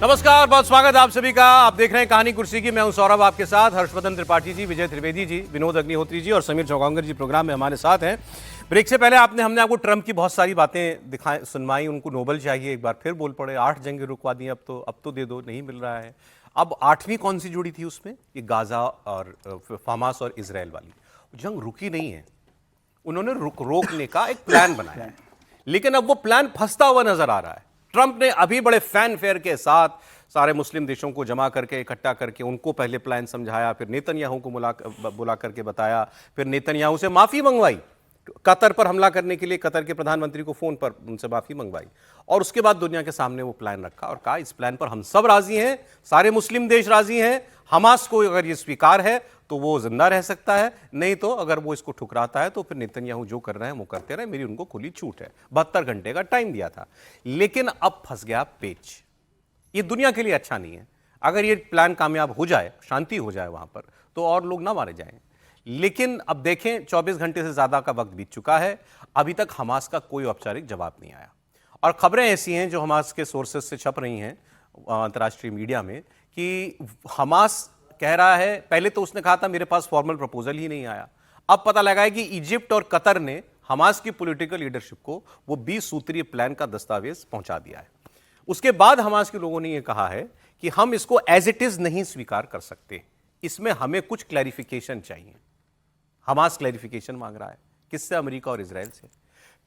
नमस्कार, बहुत स्वागत आप सभी का। आप देख रहे हैं कहानी कुर्सी की। मैं हूं सौरभ, आपके साथ हर्षवर्धन त्रिपाठी जी, विजय त्रिवेदी जी, विनोद अग्निहोत्री जी और समीर चौगांगर जी प्रोग्राम में हमारे साथ हैं। ब्रेक से पहले हमने आपको ट्रंप की बहुत सारी बातें दिखाई सुनवाई। उनको नोबेल चाहिए, एक बार फिर बोल पड़े 8 जंगें रुकवा दी, अब तो दे दो, नहीं मिल रहा है। अब 8वीं कौन सी जुड़ी थी उसमें? ये गाजा और हमास और इसराइल वाली जंग रुकी नहीं है। उन्होंने रोकने का एक प्लान बनाया है, लेकिन अब वो प्लान फंसता हुआ नजर आ रहा है। ट्रंप ने अभी बड़े फैनफेयर के साथ सारे मुस्लिम देशों को जमा करके, इकट्ठा करके उनको पहले प्लान समझाया, फिर नेतन्याहू को बुला करके बताया, फिर नेतन्याहू से माफी मंगवाई। कतर पर हमला करने के लिए कतर के प्रधानमंत्री को फोन पर उनसे माफी मंगवाई और उसके बाद दुनिया के सामने वो प्लान रखा और कहा इस प्लान पर हम सब राजी हैं, सारे मुस्लिम देश राजी हैं। हमास को अगर ये स्वीकार है तो वो जिंदा रह सकता है, नहीं तो अगर वो इसको ठुकराता है तो फिर नेतन्याहू जो कर रहे हैं वो करते रहे, मेरी उनको खुली छूट है। 72 घंटे का टाइम दिया था, लेकिन अब फंस गया पेच। ये दुनिया के लिए अच्छा नहीं है। अगर ये प्लान कामयाब हो जाए, शांति हो जाए वहां पर, तो और लोग ना मारे जाएं। लेकिन अब देखें, 24 घंटे से ज्यादा का वक्त बीत चुका है, अभी तक हमास का कोई औपचारिक जवाब नहीं आया। और खबरें ऐसी हैं जो हमास के सोर्सेज से छप रही हैं अंतर्राष्ट्रीय मीडिया में कि हमास कह रहा है, पहले तो उसने कहा था मेरे पास फॉर्मल प्रपोजल ही नहीं आया। अब पता लगा है कि इजिप्ट और कतर ने हमास की पॉलिटिकल लीडरशिप को वो 20 सूत्रीय प्लान का दस्तावेज पहुंचा दिया है। उसके बाद हमास के लोगों ने यह कहा है कि हम इसको एज इट इज नहीं स्वीकार कर सकते, इसमें हमें कुछ क्लैरिफिकेशन चाहिए। हमास क्लैरिफिकेशन मांग रहा है, किससे? अमेरिका और इजराइल से।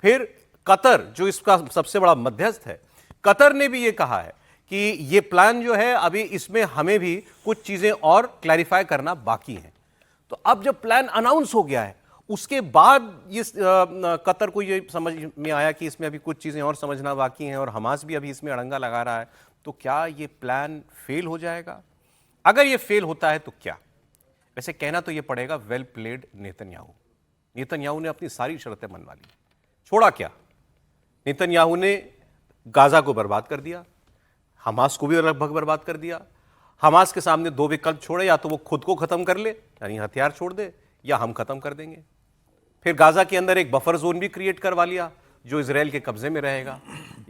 फिर कतर, जो इसका सबसे बड़ा मध्यस्थ है, कतर ने भी यह कहा है कि ये प्लान जो है अभी इसमें हमें भी कुछ चीजें और क्लैरिफाई करना बाकी है। तो अब जब प्लान अनाउंस हो गया है, उसके बाद ये कतर को ये समझ में आया कि इसमें अभी कुछ चीजें और समझना बाकी हैं और हमास भी अभी इसमें अड़ंगा लगा रहा है, तो क्या ये प्लान फेल हो जाएगा? अगर ये फेल होता है तो क्या? वैसे कहना तो ये पड़ेगा, वेल प्लेड नेतन्याहू। नेतन्याहू ने अपनी सारी शर्तें मनवा ली। छोड़ा क्या? नेतन्याहू ने गाजा को बर्बाद कर दिया, हमास को भी लगभग बर्बाद कर दिया। हमास के सामने दो विकल्प छोड़े, या तो वो खुद को खत्म कर ले, यानी हथियार छोड़ दे, या हम खत्म कर देंगे। फिर गाजा के अंदर एक बफर जोन भी क्रिएट करवा लिया जो इजराइल के कब्जे में रहेगा।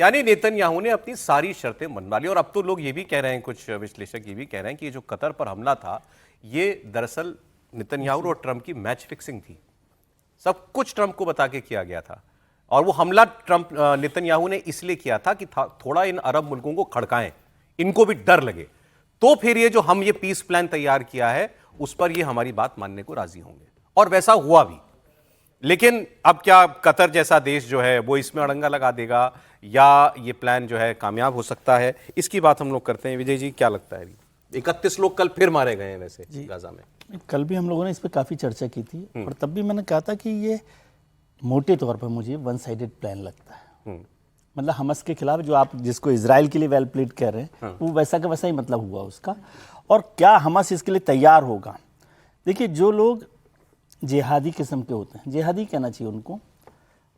यानी नेतन्याहू ने अपनी सारी शर्तें मनवा ली। और अब तो लोग ये भी कह रहे हैं, कुछ विश्लेषक ये भी कह रहे हैं कि ये जो कतर पर हमला था, ये दरअसल नेतन्याहू और ट्रंप की मैच फिक्सिंग थी। सब कुछ ट्रंप को बता के किया गया था और वो हमला नेतन्याहू ने इसलिए किया था कि थोड़ा इन अरब मुल्कों को खड़काएं, इनको भी डर लगे, तो फिर ये जो हम ये पीस प्लान तैयार किया है उस पर ये हमारी बात मानने को राजी होंगे। और वैसा हुआ भी। लेकिन अब क्या कतर जैसा देश जो है वो इसमें अड़ंगा लगा देगा या ये प्लान जो है कामयाब हो सकता है, इसकी बात हम लोग करते हैं। विजय जी, क्या लगता है? 31 लोग कल फिर मारे गए हैं वैसे गाजा में। कल भी हम लोगों ने इस पर काफ़ी चर्चा की थी और तब भी मैंने कहा था कि ये मोटे तौर पर मुझे वन साइडेड प्लान लगता है। मतलब हमास के खिलाफ, जो आप जिसको इजराइल के लिए वेल प्लेड कह रहे हैं, वो वैसा का वैसा ही मतलब हुआ उसका। और क्या हमास इसके लिए तैयार होगा? देखिए, जो लोग जिहादी किस्म के होते हैं, जिहादी कहना चाहिए उनको,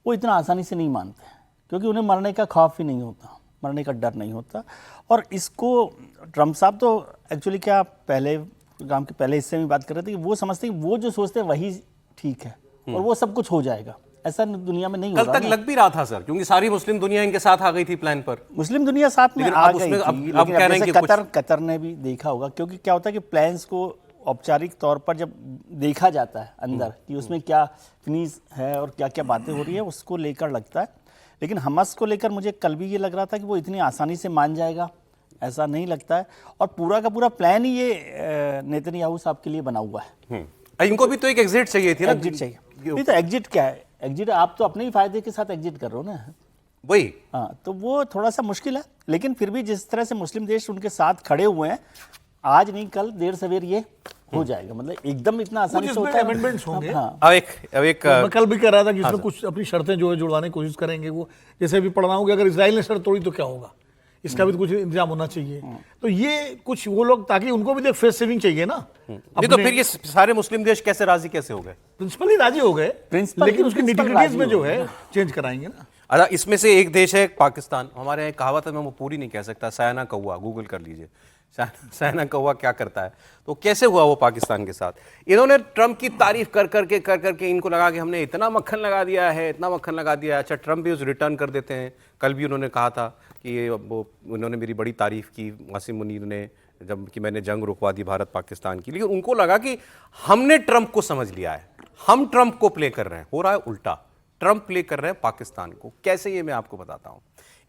वो इतना आसानी से नहीं मानते हैं, क्योंकि उन्हें मरने का खौफ ही नहीं होता, मरने का डर नहीं होता। और इसको ट्रंप साहब तो एक्चुअली क्या पहले काम के पहले हिस्से में बात कर रहे थे कि वो समझते हैं वो जो सोचते हैं वही ठीक है और वो सब कुछ हो जाएगा। ऐसा दुनिया में नहीं हो रहा। कल तक लग भी रहा था सर, क्योंकि सारी मुस्लिम दुनिया इनके साथ आ गई थी प्लान पर। मुस्लिम दुनिया साथ में आ गई थी, अब कह रहे हैं कि कतर ने भी देखा होगा, क्योंकि क्या होता है कि प्लान्स को औपचारिक तौर पर जब देखा जाता है अंदर कि उसमें क्या फिनिश है और क्या क्या बातें हो रही है, उसको लेकर लगता है। लेकिन हमास को लेकर मुझे कल भी ये लग रहा था कि वो इतनी आसानी से मान जाएगा, ऐसा नहीं लगता है। और पूरा का पूरा प्लान ही ये नेतन्याहू साहब के लिए बना हुआ है। इनको भी तो एक एग्जिट चाहिए थी ना। एग्जिट चाहिए। नहीं तो एग्जिट क्या है? एग्जिट आप तो अपने ही फायदे के साथ एग्जिट कर रहे हो ना, वही। हाँ, तो वो थोड़ा सा मुश्किल है। लेकिन फिर भी जिस तरह से मुस्लिम देश उनके साथ खड़े हुए हैं, आज नहीं कल देर सवेर ये हो जाएगा। मतलब एकदम इतना आसानी से होता है। अमेंडमेंट्स होंगे। हाँ। अब एक मैं कल भी कह रहा था कि इसमें कुछ अपनी शर्तें जो है जुड़वाने की कोशिश करेंगे। वो जैसे भी पढ़ रहा हूँ कि अगर इजराइल ने शर्त तोड़ी तो क्या होगा, इसका भी तो कुछ इंतजाम होना चाहिए। तो ये कुछ वो लोग, ताकि उनको भी देख फेस सेविंग चाहिए ना। नहीं तो फिर ये सारे मुस्लिम देश कैसे राजी कैसे हो गए? प्रिंसिपली राजी हो गए, लेकिन उसकी निटिग्रिटीज में जो है चेंज कराएंगे ना। अच्छा, इसमें से एक देश है पाकिस्तान। हमारे यहाँ कहावत है, मैं वो पूरी नहीं कह सकता, सयाना कौवा, गूगल कर लीजिए, सयाना कौवा क्या करता है। तो कैसे हुआ वो पाकिस्तान के साथ? इन्होंने ट्रंप की तारीफ कर करके इनको लगा कि हमने इतना मक्खन लगा दिया है, इतना मक्खन लगा दिया है। अच्छा, ट्रंप भी उस रिटर्न कर देते हैं। कल भी उन्होंने कहा था कि वो उन्होंने मेरी बड़ी तारीफ की आसिम मुनीर ने, जब कि मैंने जंग रुकवा दी भारत पाकिस्तान की, लेकिन उनको लगा कि हमने ट्रंप को समझ लिया है, हम ट्रंप को प्ले कर रहे हैं। हो रहा है उल्टा, ट्रंप प्ले कर रहे हैं पाकिस्तान को। कैसे, ये मैं आपको बताता हूं।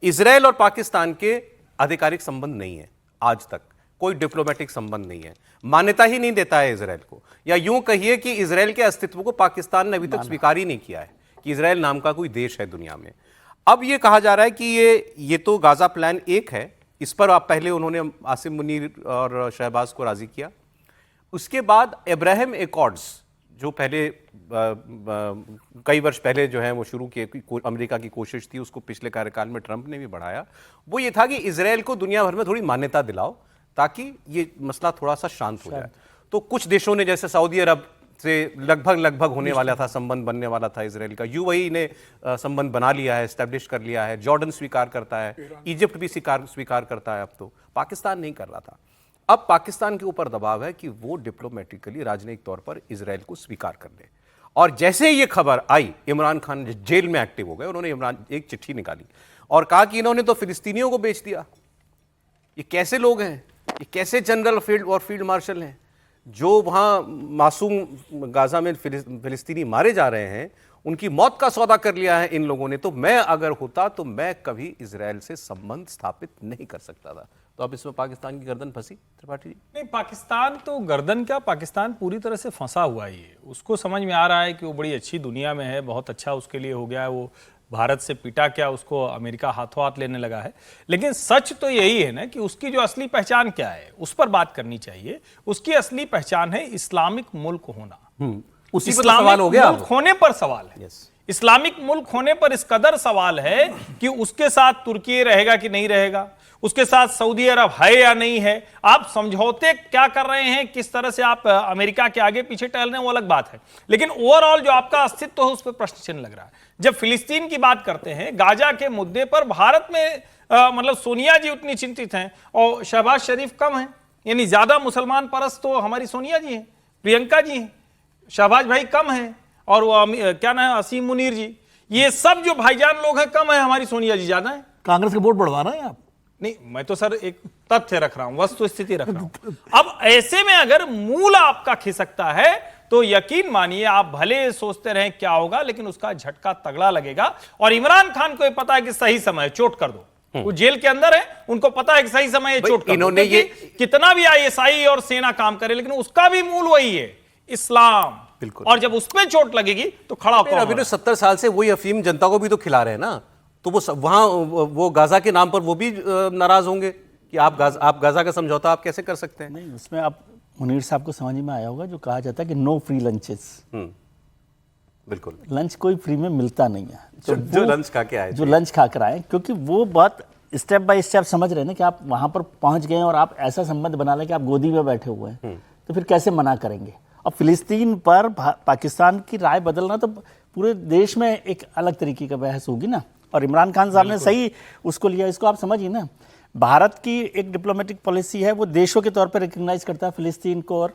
इजराइल और पाकिस्तान के आधिकारिक संबंध नहीं है, आज तक कोई डिप्लोमेटिक संबंध नहीं है, मान्यता ही नहीं देता है इजराइल को, या यूं कहिए कि इजराइल के अस्तित्व को पाकिस्तान ने अभी तक स्वीकार ही नहीं किया है कि इजराइल नाम का कोई देश है दुनिया में। अब ये कहा जा रहा है कि ये तो गाजा प्लान 1 है, इस पर आप पहले उन्होंने आसिम मुनीर और शहबाज को राजी किया। उसके बाद अब्राहम एकॉर्ड्स, जो पहले कई वर्ष पहले जो है वो शुरू किए, अमेरिका की कोशिश थी, उसको पिछले कार्यकाल में ट्रंप ने भी बढ़ाया। वो ये था कि इजराइल को दुनिया भर में थोड़ी मान्यता दिलाओ ताकि ये मसला थोड़ा सा शांत हो जाए। तो कुछ देशों ने, जैसे सऊदी अरब से लगभग होने वाला था, संबंध बनने वाला था इजराइल का, यूएई ने संबंध बना लिया है, एस्टेब्लिश कर लिया है, जॉर्डन स्वीकार करता है, इजिप्ट भी स्वीकार करता है, अब तो पाकिस्तान नहीं कर रहा था। अब पाकिस्तान के ऊपर दबाव है कि वो डिप्लोमेटिकली, राजनयिक तौर पर इजराइल को स्वीकार कर ले। और जैसे ये खबर आई, इमरान खान जेल में एक्टिव हो गए, उन्होंने एक चिट्ठी निकाली और कहा कि इन्होंने तो फिलिस्तीनियों को बेच दिया। ये कैसे लोग हैं, ये कैसे जनरल फील्ड मार्शल हैं जो वहां मासूम गाजा में फिलिस्तीनी मारे जा रहे हैं, उनकी मौत का सौदा कर लिया है इन लोगों ने। तो मैं अगर होता तो मैं कभी इजराइल से संबंध स्थापित नहीं कर सकता था। तो अब इसमें पाकिस्तान की गर्दन फंसी त्रिपाठी जी? नहीं, पाकिस्तान तो गर्दन क्या, पाकिस्तान पूरी तरह से फंसा हुआ ही है। उसको समझ में आ रहा है कि वो बड़ी अच्छी दुनिया में है, बहुत अच्छा उसके लिए हो गया है, वो भारत से पिटा क्या, उसको अमेरिका हाथों हाथ लेने लगा है। लेकिन सच तो यही है ना कि उसकी जो असली पहचान क्या है, उस पर बात करनी चाहिए। उसकी असली पहचान है इस्लामिक मुल्क होना। उसी पर सवाल हो गया, मुल्क होने पर सवाल है। इस्लामिक मुल्क होने पर इस कदर सवाल है कि उसके साथ तुर्की रहेगा कि नहीं रहेगा, उसके साथ सऊदी अरब है या नहीं है। आप समझौते क्या कर रहे हैं, किस तरह से आप अमेरिका के आगे पीछे टहल रहे हैं, वो अलग बात है। लेकिन ओवरऑल जो आपका अस्तित्व है उस पर प्रश्न चिन्ह लग रहा है। जब फिलिस्तीन की बात करते हैं, गाजा के मुद्दे पर भारत में मतलब सोनिया जी उतनी चिंतित हैं और शहबाज शरीफ कम है, यानी ज्यादा मुसलमान परस्त तो हमारी सोनिया जी हैं, प्रियंका जी हैं, शहबाज भाई कम है, और वो क्या नाम है, आसिम मुनीर जी, ये सब जो भाईजान लोग हैं कम है, हमारी सोनिया जी ज्यादा है। कांग्रेस के वोट बढ़वा रहे हैं आप? नहीं, मैं तो सर एक तथ्य रख रहा हूं, वस्तु स्थिति रख रहा हूं। अब ऐसे में अगर मूल आपका खिसकता है तो यकीन मानिए आप भले सोचते रहें क्या होगा, लेकिन उसका झटका तगड़ा लगेगा। और इमरान खान को ये पता है कि सही समय चोट कर दो, वो जेल के अंदर है, उनको पता है कि सही समय चोट कर दो। इन्होंने ये कितना भी आईएसआई और सेना काम करे, लेकिन उसका भी मूल वही है, इस्लाम। बिल्कुल। और जब उस पर चोट लगेगी तो खड़ा होकर अभी तो 70 साल से वही अफीम जनता को भी तो खिला रहे हैं ना, तो वो वहां वो गाजा के नाम पर वो भी नाराज होंगे कि आप गाजा का समझौता आप कैसे कर सकते हैं। नहीं, उसमें आप मुनीर साहब को समझ में आया होगा जो कहा जाता है कि नो फ्री लंचेस। बिल्कुल, लंच कोई फ्री में मिलता नहीं है। तो जो लंच खा के आए, जो लंच खा कर आए, क्योंकि वो बहुत स्टेप बाय स्टेप समझ रहे हैं ना कि आप वहां पर पहुंच गए और आप ऐसा संबंध बना लें कि आप गोदी में बैठे हुए हैं, तो फिर कैसे मना करेंगे। और फिलिस्तीन पर पाकिस्तान की राय बदलना तो पूरे देश में एक अलग तरीके का बहस होगी ना। और इमरान खान साहब ने सही उसको लिया, इसको आप समझिए ना। भारत की एक डिप्लोमेटिक पॉलिसी है, वो देशों के तौर पर रिकग्नाइज करता है फिलिस्तीन को और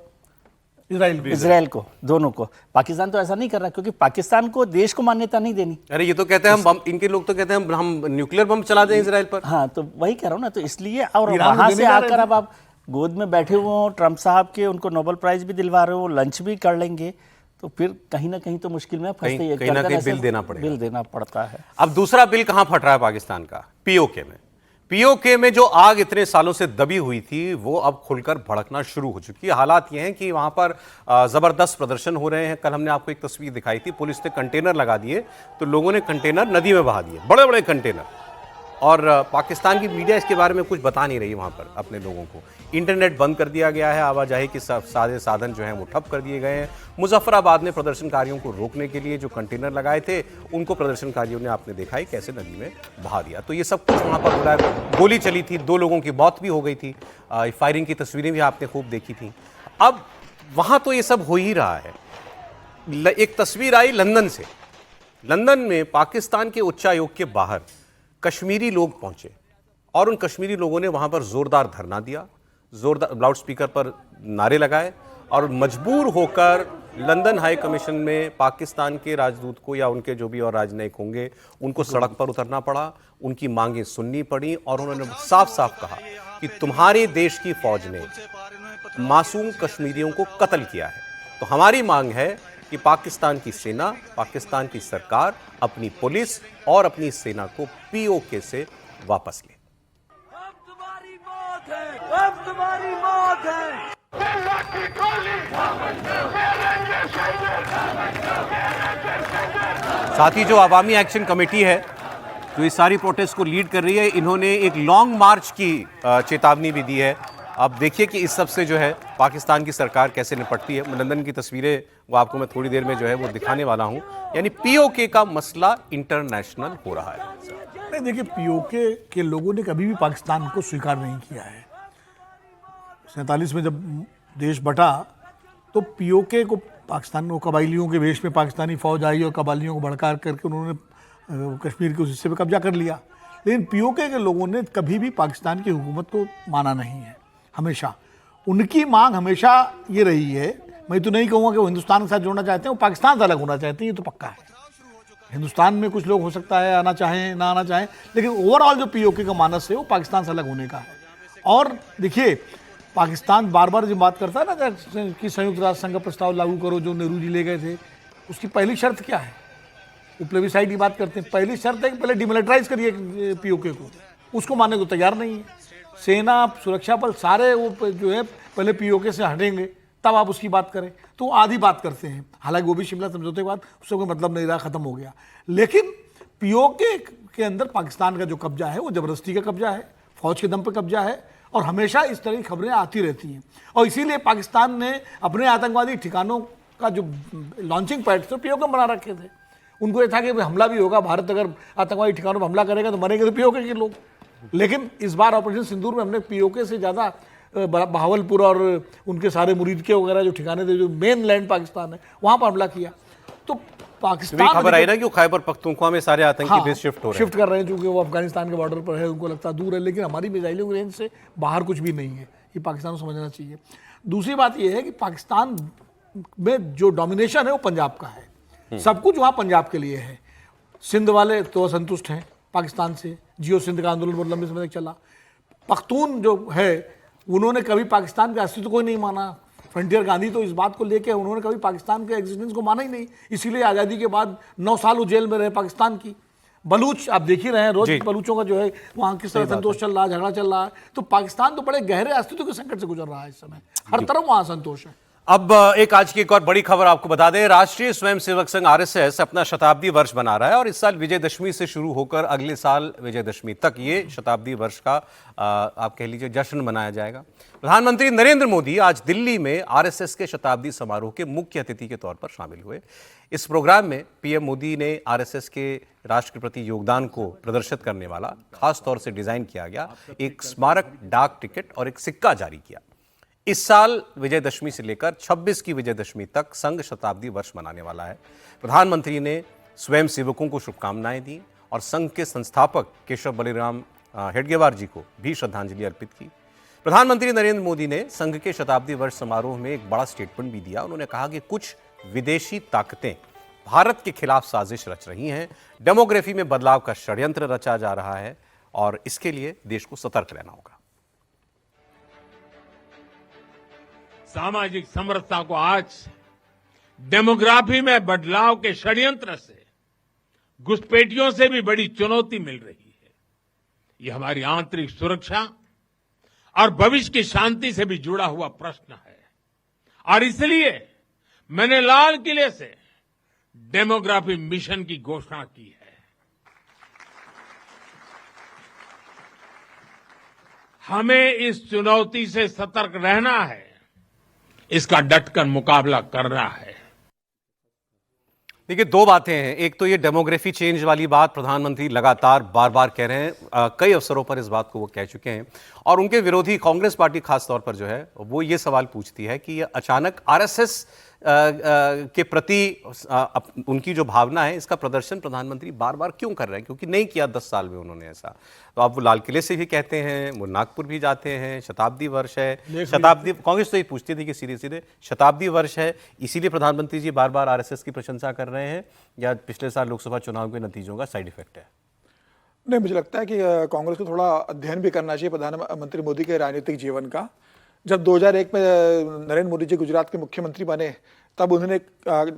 इजराइल को, दोनों को। पाकिस्तान तो ऐसा नहीं कर रहा, क्योंकि पाकिस्तान को देश को मान्यता नहीं देनी। अरे ये तो कहते हैं हम बम, इनके लोग तो कहते हैं हम न्यूक्लियर बम चला दें इजराइल पर। हाँ, तो वही कह रहा हूँ ना। तो इसलिए, और वहां से आकर अब आप गोद में बैठे हुए हो ट्रंप साहब के, उनको नोबेल प्राइज भी दिलवा रहे हो, लंच भी कर लेंगे, तो फिर कहीं ना कहीं तो मुश्किल में फंसते ही, कहीं ना कहीं बिल देना पड़ेगा, बिल देना पड़ता है। अब दूसरा बिल कहां फट रहा है पाकिस्तान का, पीओके में। पीओके में जो आग इतने सालों से दबी हुई थी वो अब खुलकर भड़कना शुरू हो चुकी है। हालात ये हैं कि वहां पर जबरदस्त प्रदर्शन हो रहे हैं। कल हमने आपको एक तस्वीर दिखाई थी, पुलिस ने कंटेनर लगा दिए तो लोगों ने कंटेनर नदी में बहा दिए, बड़े बड़े कंटेनर। और पाकिस्तान की मीडिया इसके बारे में कुछ बता नहीं रही वहाँ पर अपने लोगों को। इंटरनेट बंद कर दिया गया है, आवाजाही के सारे साधन जो हैं वो ठप कर दिए गए हैं। मुजफ्फराबाद में प्रदर्शनकारियों को रोकने के लिए जो कंटेनर लगाए थे उनको प्रदर्शनकारियों ने, आपने देखा ही कैसे नदी में बहा दिया। तो ये सब कुछ वहाँ पर हो रहा है। गोली चली थी, 2 लोगों की मौत भी हो गई थी, फायरिंग की तस्वीरें भी आपने खूब देखी थी। अब वहाँ तो ये सब हो ही रहा है। एक तस्वीर आई लंदन से। लंदन में पाकिस्तान के उच्चायोग के बाहर कश्मीरी लोग पहुंचे और उन कश्मीरी लोगों ने वहां पर जोरदार धरना दिया, जोरदार लाउड स्पीकर पर नारे लगाए और मजबूर होकर लंदन हाई कमीशन में पाकिस्तान के राजदूत को या उनके जो भी और राजनयिक होंगे उनको सड़क पर उतरना पड़ा, उनकी मांगें सुननी पड़ी और उन्होंने साफ साफ कहा कि तुम्हारे देश की फौज ने मासूम कश्मीरियों को कत्ल किया है। तो हमारी मांग है कि पाकिस्तान की सेना, पाकिस्तान की सरकार अपनी पुलिस और अपनी सेना को पीओके से वापस ले। अब तुम्हारी मौत है, अब तुम्हारी मौत है। साथ ही जो अवामी एक्शन कमेटी है जो इस सारी प्रोटेस्ट को लीड कर रही है, इन्होंने एक लॉन्ग मार्च की चेतावनी भी दी है। अब देखिए कि इस सब से जो है पाकिस्तान की सरकार कैसे निपटती है। लंदन की तस्वीरें वो आपको मैं थोड़ी देर में जो है वो दिखाने वाला हूं। यानी पीओके का मसला इंटरनेशनल हो रहा है। नहीं, देखिए, पीओके के लोगों ने कभी भी पाकिस्तान को स्वीकार नहीं किया है। 47 में जब देश बटा तो पीओके को पाकिस्तान को कबाइलियों के वेश में पाकिस्तानी फौज आई और कबाइलियों को भड़का करके उन्होंने कश्मीर के उस हिस्से पर कब्जा कर लिया। लेकिन पीओके के लोगों ने कभी भी पाकिस्तान की हुकूमत को माना नहीं है। हमेशा उनकी मांग हमेशा ये रही है, मैं तो नहीं कहूँगा कि वो हिंदुस्तान के साथ जोड़ना चाहते हैं, वो पाकिस्तान से अलग होना चाहते हैं, ये तो पक्का है। हिंदुस्तान में कुछ लोग हो सकता है आना चाहें ना आना चाहें, लेकिन ओवरऑल जो पीओके का मानस है वो पाकिस्तान से अलग होने का है। और देखिए, पाकिस्तान बार बार जो बात करता है ना कि संयुक्त राष्ट्र संघ का प्रस्ताव लागू करो जो नेहरू जी ले गए थे, उसकी पहली शर्त क्या है? वो प्लेबिसाइड की बात करते हैं, पहली शर्त है कि पहले डिमिलिटराइज करिए पीओके को। उसको मानने को तैयार नहीं है। सेना, सुरक्षा बल सारे वो जो है पहले पीओके से हटेंगे तब आप उसकी बात करें, तो आधी बात करते हैं। हालांकि वो भी शिमला समझौते के बाद उसका कोई मतलब नहीं रहा, खत्म हो गया। लेकिन पीओके के अंदर पाकिस्तान का जो कब्जा है वो जबरदस्ती का कब्जा है, फौज के दम पर कब्जा है, और हमेशा इस तरह की खबरें आती रहती हैं। और इसीलिए पाकिस्तान ने अपने आतंकवादी ठिकानों का जो लॉन्चिंग पैड थे पीओके बना रखे थे। उनको ये था कि हमला भी होगा, भारत अगर आतंकवादी ठिकानों पर हमला करेगा तो मरेंगे तो पीओके के लोग। लेकिन इस बार ऑपरेशन सिंदूर में हमने पीओके से ज़्यादा बहावलपुर और उनके सारे मुरीद के वगैरह जो ठिकाने थे, जो मेन लैंड पाकिस्तान है, वहाँ पर हमला किया। तो पाकिस्तान खबर आई ना कि खैबर पख्तूनख्वा में सारे आतंकी बेस शिफ्ट कर रहे हैं, क्योंकि वो अफगानिस्तान के बॉर्डर पर है, उनको लगता है दूर है, लेकिन हमारी मिसाइलों की रेंज से बाहर कुछ भी नहीं है। ये पाकिस्तान को समझना चाहिए। दूसरी बात ये है कि पाकिस्तान में जो डोमिनेशन है वो पंजाब का है। सब कुछ वहाँ पंजाब के लिए है। सिंध वाले तो असंतुष्ट हैं पाकिस्तान से, जियो सिंध का आंदोलन बहुत लंबे समय तक चला। पख्तून जो है उन्होंने कभी पाकिस्तान के अस्तित्व को ही नहीं माना। फ्रंटियर गांधी तो इस बात को लेके उन्होंने कभी पाकिस्तान के एग्जिस्टेंस को माना ही नहीं, इसीलिए आज़ादी के बाद 9 साल वो जेल में रहे पाकिस्तान की। बलूच आप देख ही रहे हैं, रोज बलूचों का जो है वहाँ किस तरह संतोष चल रहा है, झगड़ा चल रहा है। तो पाकिस्तान तो बड़े गहरे अस्तित्व के संकट से गुजर रहा है इस समय, हर तरफ वहाँ संतोष है। अब एक आज की एक और बड़ी खबर आपको बता दें। राष्ट्रीय स्वयंसेवक संघ आरएसएस अपना शताब्दी वर्ष बना रहा है और इस साल विजयदशमी से शुरू होकर अगले साल विजयदशमी तक ये शताब्दी वर्ष का आप कह लीजिए जश्न मनाया जाएगा। प्रधानमंत्री नरेंद्र मोदी आज दिल्ली में आरएसएस के शताब्दी समारोह के मुख्य अतिथि के तौर पर शामिल हुए। इस प्रोग्राम में पीएम मोदी ने आरएसएस के राष्ट्र के प्रति योगदान को प्रदर्शित करने वाला खास तौर से डिजाइन किया गया एक स्मारक डाक टिकट और एक सिक्का जारी किया। इस साल विजयदशमी से लेकर 26 की विजयदशमी तक संघ शताब्दी वर्ष मनाने वाला है। प्रधानमंत्री ने स्वयं सेवकों को शुभकामनाएं दी और संघ के संस्थापक केशव बलिराम हेडगेवार जी को भी श्रद्धांजलि अर्पित की। प्रधानमंत्री नरेंद्र मोदी ने संघ के शताब्दी वर्ष समारोह में एक बड़ा स्टेटमेंट भी दिया। उन्होंने कहा कि कुछ विदेशी ताकतें भारत के खिलाफ साजिश रच रही हैं, डेमोग्राफी में बदलाव का षड्यंत्र रचा जा रहा है और इसके लिए देश को सतर्क रहना होगा। सामाजिक समरसता को आज डेमोग्राफी में बदलाव के षड्यंत्र से, घुसपैठियों से भी बड़ी चुनौती मिल रही है। ये हमारी आंतरिक सुरक्षा और भविष्य की शांति से भी जुड़ा हुआ प्रश्न है और इसलिए मैंने लाल किले से डेमोग्राफी मिशन की घोषणा की है। हमें इस चुनौती से सतर्क रहना है, इसका डटकर मुकाबला करना है। देखिए, दो बातें हैं। एक तो ये डेमोग्राफी चेंज वाली बात प्रधानमंत्री लगातार बार बार कह रहे हैं, कई अवसरों पर इस बात को वो कह चुके हैं और उनके विरोधी कांग्रेस पार्टी खास तौर पर जो है वो ये सवाल पूछती है कि ये अचानक आरएसएस के प्रति उनकी जो भावना है, इसका प्रदर्शन प्रधानमंत्री बार बार क्यों कर रहे हैं? क्योंकि नहीं किया 10 साल में उन्होंने ऐसा। तो आप वो लाल किले से भी कहते हैं, वो नागपुर भी जाते हैं, शताब्दी वर्ष है, शताब्दी, कांग्रेस तो ये पूछती थी कि सीधे सीधे शताब्दी वर्ष है, इसीलिए प्रधानमंत्री जी बार बार आरएसएस की प्रशंसा कर रहे हैं, या पिछले साल लोकसभा चुनाव के नतीजों का साइड इफेक्ट है? नहीं, मुझे लगता है कि कांग्रेस को थोड़ा अध्ययन भी करना चाहिए प्रधानमंत्री मोदी के राजनीतिक जीवन का। जब 2001 में नरेंद्र मोदी जी गुजरात के मुख्यमंत्री बने, तब उन्होंने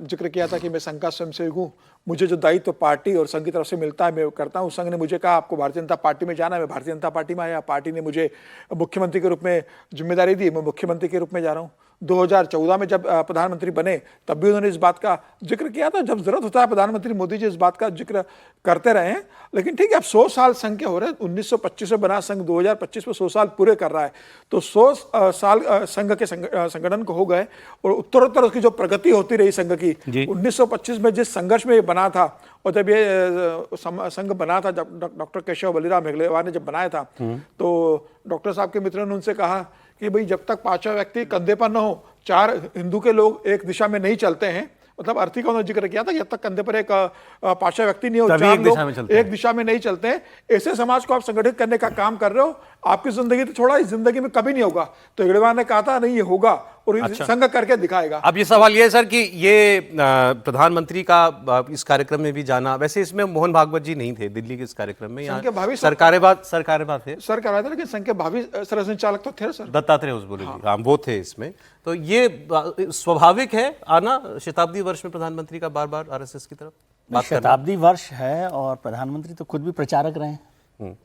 जिक्र किया था कि मैं संघ का स्वयंसेवक हूँ, मुझे जो दायित्व पार्टी और संघ की तरफ से मिलता है मैं करता हूँ। संघ ने मुझे कहा आपको भारतीय जनता पार्टी में जाना है, मैं भारतीय जनता पार्टी में आया। पार्टी ने मुझे मुख्यमंत्री के रूप में जिम्मेदारी दी, मैं मुख्यमंत्री के रूप में जा रहा हूँ। 2014 में जब प्रधानमंत्री बने, तब भी उन्होंने इस बात का जिक्र किया था। जब जरूरत होता है प्रधानमंत्री मोदी जी इस बात का जिक्र करते रहे हैं। लेकिन ठीक है, अब 100 साल संघ के हो रहे हैं। 1925 में बना संघ 2025 में 100 साल पूरे कर रहा है, तो 100 साल संघ के संगठन को हो गए, और उत्तरोत्तर उसकी जो प्रगति होती रही संघ की। 1925 में जिस संघर्ष में ये बना था, और जब ये संघ बना था, जब डॉक्टर केशव बलिराम हेगड़ेवार ने जब बनाया था, तो डॉक्टर साहब के मित्रों ने उनसे कहा कि भाई जब तक पांचवा व्यक्ति कंधे पर न हो, 4 हिंदू के लोग एक दिशा में नहीं चलते हैं, मतलब अर्थी का उन्होंने जिक्र किया था, जब तक कंधे पर एक पांचवा व्यक्ति नहीं हो, 4 लोग एक दिशा में नहीं चलते हैं, ऐसे समाज को आप संगठित करने का काम कर रहे हो। आपकी जिंदगी तो छोड़ा, इस जिंदगी में कभी नहीं होगा। तो हेगड़ेवार ने कहा था नहीं, ये होगा, और संघ करके दिखाएगा। अब ये सवाल ये है सर कि ये प्रधानमंत्री का इस कार्यक्रम में भी जाना, वैसे इसमें मोहन भागवत जी नहीं थे दिल्ली के इस कार्यक्रम में, यहाँ सरकारेबाद थे, लेकिन संघ के भावी सरसंचालक तो थे सर, दत्तात्रेय होसबोले जी, हाँ वो थे इसमें। तो ये स्वाभाविक है आना शताब्दी वर्ष में प्रधानमंत्री का बार बार आरएसएस की तरफ। शताब्दी वर्ष है और प्रधानमंत्री तो खुद भी प्रचारक रहे हैं,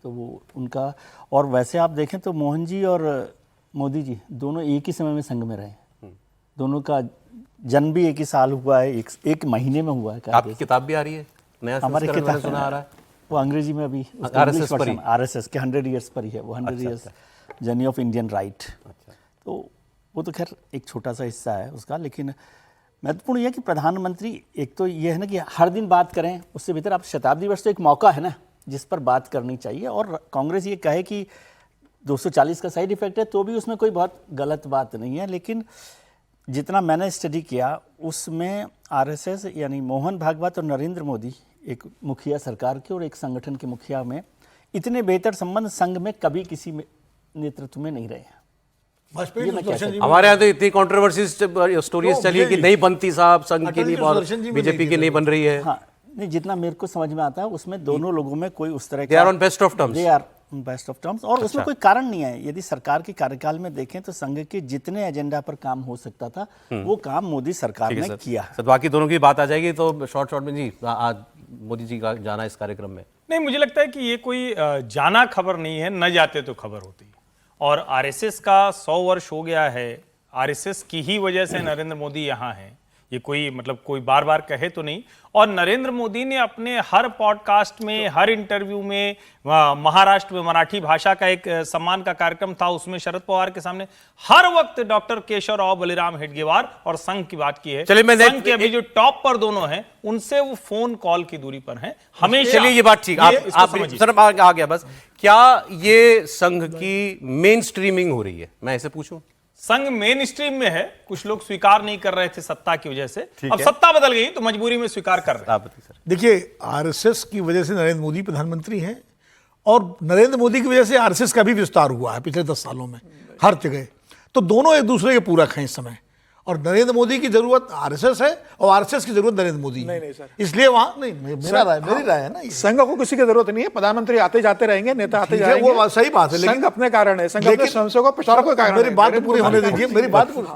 तो वो उनका, और वैसे आप देखें तो मोहन जी और मोदी जी दोनों एक ही समय में संघ में रहे, दोनों का जन्म भी एक ही साल हुआ है, एक महीने में हुआ है। आपकी किताब भी आ रही है, नया हमारी किताब सुना आ रहा है, वो अंग्रेजी में अभी आरएसएस के 100 ईयर्स पर ही है, वो 100 years journey of Indian right. तो वो तो खैर एक छोटा सा हिस्सा है उसका, लेकिन महत्वपूर्ण यह कि प्रधानमंत्री, एक तो ये है ना कि हर दिन बात करें, उससे भीतर आप शताब्दी वर्ष तो एक मौका है ना जिस पर बात करनी चाहिए। और कांग्रेस ये कहे कि 240 का साइड इफेक्ट है, तो भी उसमें कोई बहुत गलत बात नहीं है। लेकिन जितना मैंने स्टडी किया उसमें आरएसएस यानी मोहन भागवत और नरेंद्र मोदी, एक मुखिया सरकार के और एक संगठन के मुखिया में, इतने बेहतर संबंध संघ में कभी किसी नेतृत्व में नहीं रहे हैं। हमारे यहाँ तो इतनी कंट्रोवर्सी स्टोरीज चली कि नहीं बनती साहब, संघ की नहीं, बीजेपी की नहीं बन रही है। हाँ, नहीं, जितना मेरे को समझ में आता है उसमें दोनों लोगों में कोई उस तरह they are on best of terms, they are best of terms, और उसमें कोई कारण नहीं है। यदि सरकार के कार्यकाल में देखें तो संघ के जितने एजेंडा पर काम हो सकता था वो काम मोदी सरकार ने किया। सर बाकी दोनों की बात आ जाएगी, तो शॉर्ट में जी आज मोदी जी का जाना इस कार्यक्रम में, नहीं, मुझे लगता है कि ये कोई जाना खबर नहीं है, न जाते तो खबर होती। और आरएसएस का 100 वर्ष हो गया है, आरएसएस की ही वजह से नरेंद्र मोदी यहाँ हैं, ये कोई मतलब कोई बार बार कहे तो नहीं। और नरेंद्र मोदी ने अपने हर पॉडकास्ट में, हर इंटरव्यू में, महाराष्ट्र में मराठी भाषा का एक सम्मान का कार्यक्रम था, उसमें शरद पवार के सामने हर वक्त डॉक्टर केशवराव बलिराम हेडगेवार और संघ की बात की है। संघ के अभी जो टॉप पर दोनों हैं उनसे वो फोन कॉल की दूरी पर हैं हमेशा। चलिए ये बात ठीक, आप सर आ गया बस, क्या ये संघ की मेन स्ट्रीमिंग हो रही है, मैं ऐसे पूछूं? संघ मेन स्ट्रीम में है, कुछ लोग स्वीकार नहीं कर रहे थे सत्ता की वजह से, अब सत्ता बदल गई तो मजबूरी में स्वीकार कर रहे हैं। देखिए, आरएसएस की वजह से नरेंद्र मोदी प्रधानमंत्री हैं, और नरेंद्र मोदी की वजह से आरएसएस का भी विस्तार हुआ है पिछले 10 सालों में हर जगह। तो दोनों एक दूसरे के पूरक हैं इस समय, और नरेंद्र मोदी की जरूरत आरएसएस है और आरएसएस की जरूरत नरेंद्र मोदी है। नहीं सर, इसलिए वहां नहीं, मेरी राय है ना, संघ को किसी की जरूरत नहीं है, प्रधानमंत्री आते जाते रहेंगे, नेता आते जाएंगे, वो सही बात है, संघ अपने कारण है, संघ अपने स्वयंसेवकों प्रचारकों के कारण। मेरी बात पूरी होने दीजिए, मेरी बात पूरी।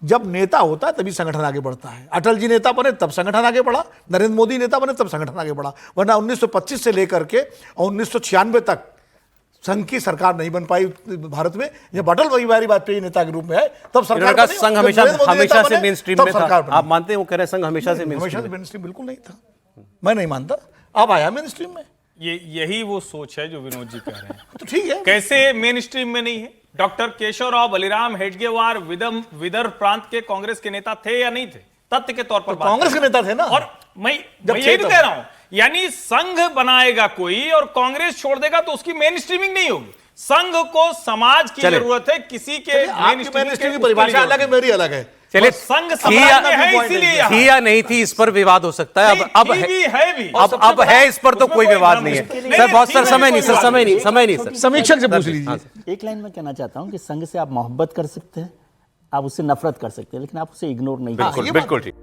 जब नेता होता है तभी संगठन आगे बढ़ता है। अटल जी नेता बने तब संगठन आगे बढ़ा, नरेंद्र मोदी नेता बने तब संगठन आगे बढ़ा, वरना 1925 से लेकर के 1996 तक संघ की सरकार नहीं बन पाई भारत में। जब अटल बिहारी वाजपेयी नेता के रूप में है तब सरकार बनी, संघ हमेशा से मेन स्ट्रीम में था। आप मानते हैं वो कह रहे संघ हमेशा से मेन स्ट्रीम बिल्कुल नहीं था, मैं नहीं मानता, अब आया मेन स्ट्रीम में। यही वो सोच है जो विनोद जी कह रहे हैं। तो ठीक है, कैसे मेन स्ट्रीम में नहीं है? डॉक्टर केशवराव बलिराम हेडगेवार विदर्भ प्रांत के कांग्रेस के नेता थे या नहीं थे? तथ्य के तौर पर कांग्रेस के नेता थे ना। और मैं यही तो कह रहा हूं, यानी संघ बनाएगा कोई और कांग्रेस छोड़ देगा तो उसकी मेन स्ट्रीमिंग नहीं होगी। संघ को समाज की जरूरत है, किसी के मेन स्ट्रीम की परिभाषा अलग है, मेरी अलग है। चलिए संघ थी सम्राट में है, इसीलिए यहाँ। थी या नहीं थी इस पर विवाद हो सकता है। अब थी भी, है भी। अब है इस पर तो कोई विवाद नहीं है सर। बहुत सर समय नहीं सर, समय नहीं सर। समीक्षक से पूछ लीजिए। एक लाइन में कहना चाहता हूँ कि संघ से आप मोहब्बत कर सकते हैं, आप उससे नफरत कर सकते हैं, लेकिन आप उसे इग्नोर नहीं कर सकते। बिल्कुल बिल्कुल ठीक।